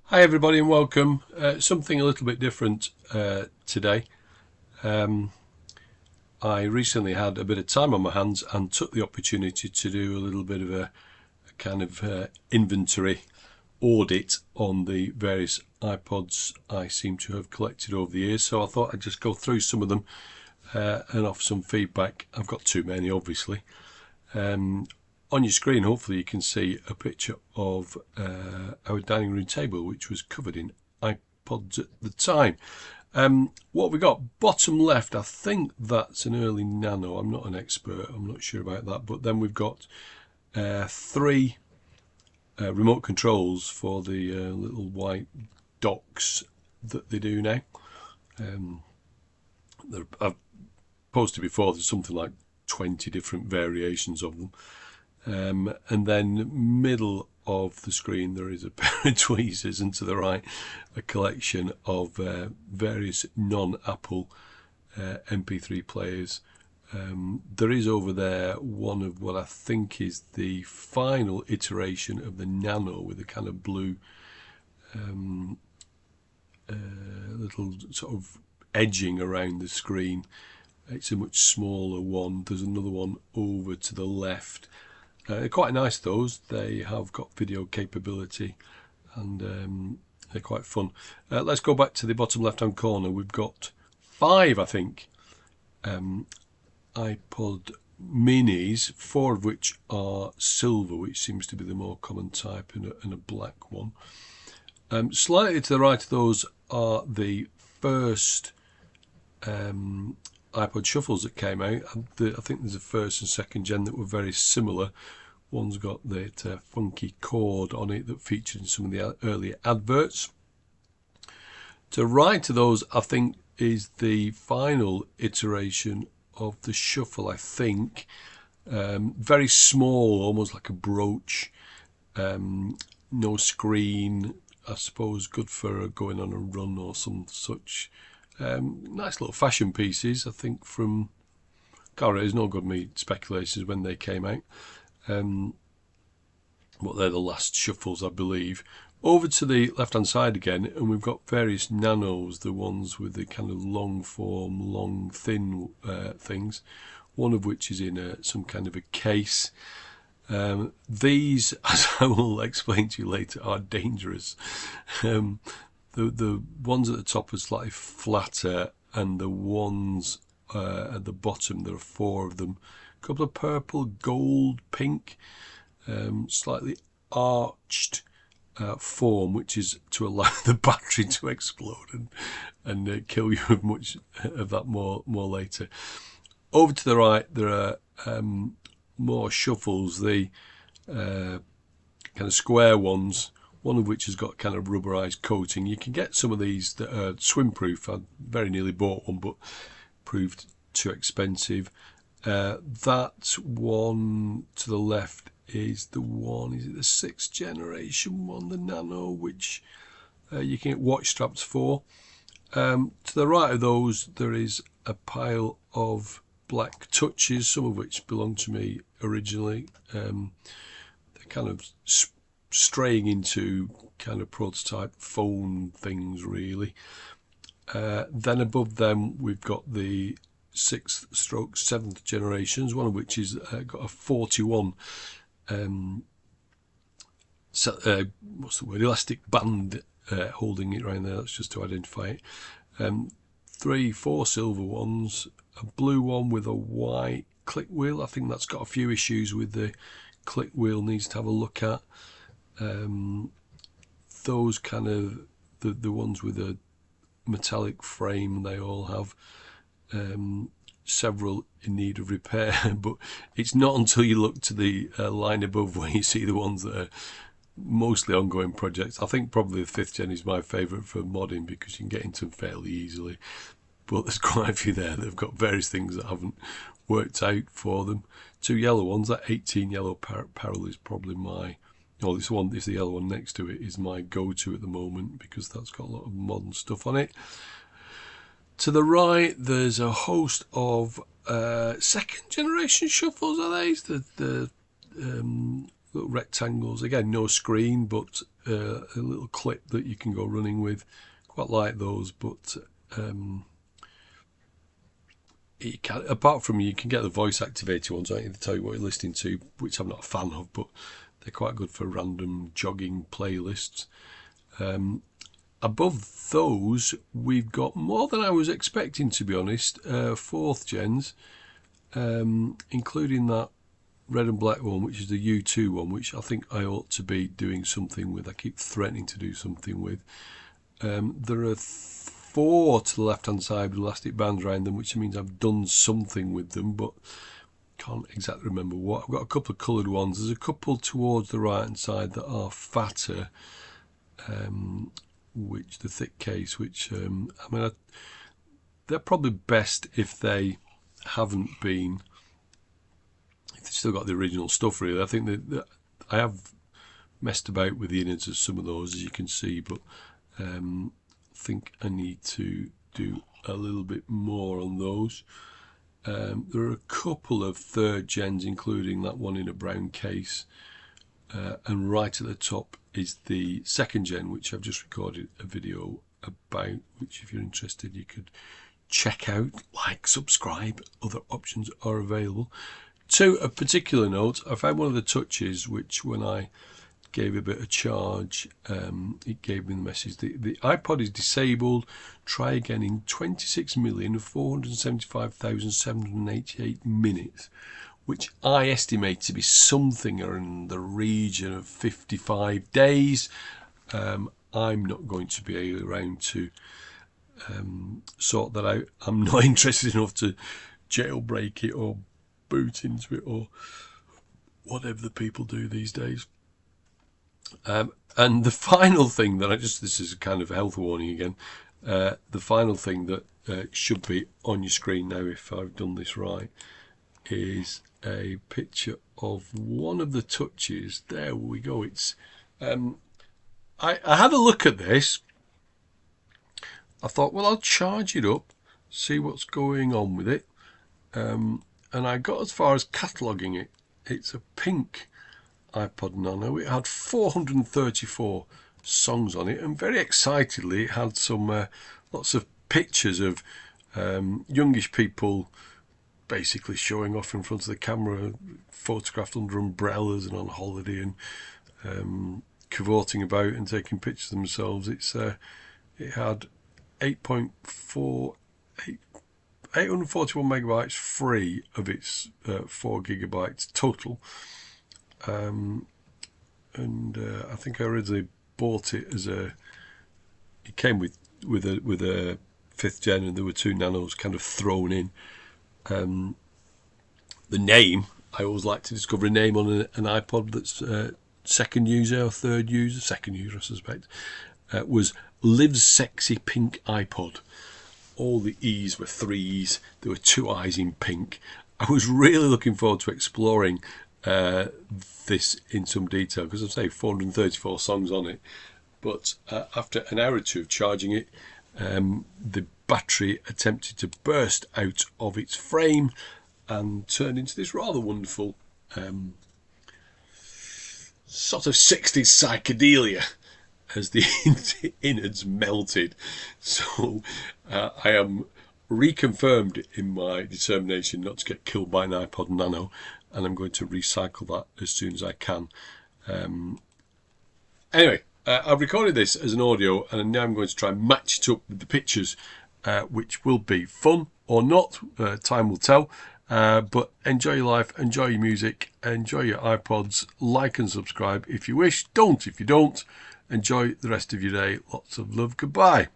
Hi everybody and welcome. Something a little bit different today. I recently had a bit of time on my hands and took the opportunity to do a little bit of a kind of inventory audit on the various iPods I seem to have collected over the years. So I thought I'd just go through some of them and offer some feedback. I've got too many, obviously. On your screen, hopefully, you can see a picture of our dining room table, which was covered in iPods at the time. What we got bottom left, I think that's an early Nano. I'm not an expert, I'm not sure about that. But then we've got three remote controls for the little white docks that they do now. I've posted before, there's something like 20 different variations of them. And then middle of the screen there is a pair of tweezers, and to the right a collection of various non-Apple MP3 players. There is over there one of what I think is the final iteration of the Nano with a kind of blue little sort of edging around the screen. It's a much smaller one. There's another one over to the left. They're quite nice, those. They have got video capability and they're quite fun. Let's go back to the bottom left hand corner. We've got 5, I think, iPod minis, 4 of which are silver, which seems to be the more common type, and a black one. Slightly to the right of those are the first iPod shuffles that came out. I think there's a first and second gen that were very similar. One's got that funky cord on it that featured in some of the earlier adverts. To the right of those, I think, is the final iteration of the shuffle, I think. Very small, almost like a brooch. No screen, I suppose, good for going on a run or some such. Nice little fashion pieces, I think, from there's no good me speculations when they came out. But they're the last shuffles, I believe. Over to the left hand side again, and we've got various Nanos, the ones with the kind of long form, long thin things, one of which is in some kind of a case. These, as I will explain to you later, are dangerous. The ones at the top are slightly flatter, and the ones at the bottom, there are 4 of them. A couple of purple, gold, pink, slightly arched form, which is to allow the battery to explode and kill you with much of that more later. Over to the right, there are more shuffles, the kind of square ones, one of which has got kind of rubberized coating. You can get some of these that are swim-proof. I very nearly bought one, but proved too expensive. That one to the left is the one, is it the 6th generation one, the Nano, which you can get watch straps for. To the right of those, there is a pile of black touches, some of which belong to me originally. They're kind of straying into kind of prototype phone things, really. Then above them, we've got the 6th stroke 7th generations, one of which is got a 41 what's the word, elastic band holding it around there. That's just to identify it. 3, 4 silver ones, a blue one with a white click wheel. I think that's got a few issues with the click wheel, needs to have a look at. Those kind of the ones with a metallic frame, they all have several in need of repair, but it's not until you look to the line above where you see the ones that are mostly ongoing projects. I think probably the 5th gen is my favourite for modding because you can get into them fairly easily, but there's quite a few there that have got various things that haven't worked out for them. 2 yellow ones, that 18 yellow parallel is probably my, this one is the yellow one next to it, is my go-to at the moment because that's got a lot of modern stuff on it. To the right, there's a host of 2nd generation shuffles. Are these the little rectangles. Again, no screen, but a little clip that you can go running with. Quite like those, but you can, apart from you can get the voice activated ones, don't you? They tell you what you're listening to, which I'm not a fan of, but they're quite good for random jogging playlists. Above those, we've got more than I was expecting, to be honest. 4th gens, including that red and black one, which is the U2 one, which I think I ought to be doing something with. I keep threatening to do something with. There are 4 to the left-hand side with elastic bands around them, which means I've done something with them, but can't exactly remember what. I've got a couple of coloured ones. There's a couple towards the right-hand side that are fatter, which the thick case, which they're probably best if they haven't been, if they've still got the original stuff, really. I think that I have messed about with the innards of some of those, as you can see, but I think I need to do a little bit more on those. There are a couple of 3rd gens, including that one in a brown case, and right at the top is the 2nd gen, which I've just recorded a video about, which if you're interested you could check out, like, subscribe, other options are available. To a particular note, I found one of the touches which, when I gave a bit of charge, it gave me the message: the iPod is disabled, try again in 26,475,788 minutes, which I estimate to be something in the region of 55 days. I'm not going to be around to sort that out. I'm not interested enough to jailbreak it or boot into it or whatever the people do these days. And the final thing that this is a kind of a health warning again, the final thing that should be on your screen now, if I've done this right, is a picture of one of the touches. There we go. It's I had a look at this. I thought, well, I'll charge it up, see what's going on with it, and I got as far as cataloguing it. It's a pink iPod Nano. It had 434 songs on it, and very excitedly it had some lots of pictures of youngish people basically showing off in front of the camera, photographed under umbrellas and on holiday, and cavorting about and taking pictures of themselves. It had 841 megabytes free of its 4 gigabytes total, and I think I originally bought it as it came with a 5th gen, and there were 2 Nanos kind of thrown in. The name, I always like to discover a name on an iPod that's second user or third user, second user I suspect, was Live's Sexy Pink iPod. All the E's were 3's, there were 2 I's in pink. I was really looking forward to exploring this in some detail, because I say 434 songs on it, but after an hour or 2 of charging it, the battery attempted to burst out of its frame and turned into this rather wonderful sort of 60s psychedelia as the innards melted. So I am reconfirmed in my determination not to get killed by an iPod Nano, and I'm going to recycle that as soon as I can. Anyway, I've recorded this as an audio, and now I'm going to try and match it up with the pictures, which will be fun or not, time will tell. But enjoy your life, enjoy your music, enjoy your iPods, like and subscribe if you wish. Don't if you don't. Enjoy the rest of your day. Lots of love. Goodbye.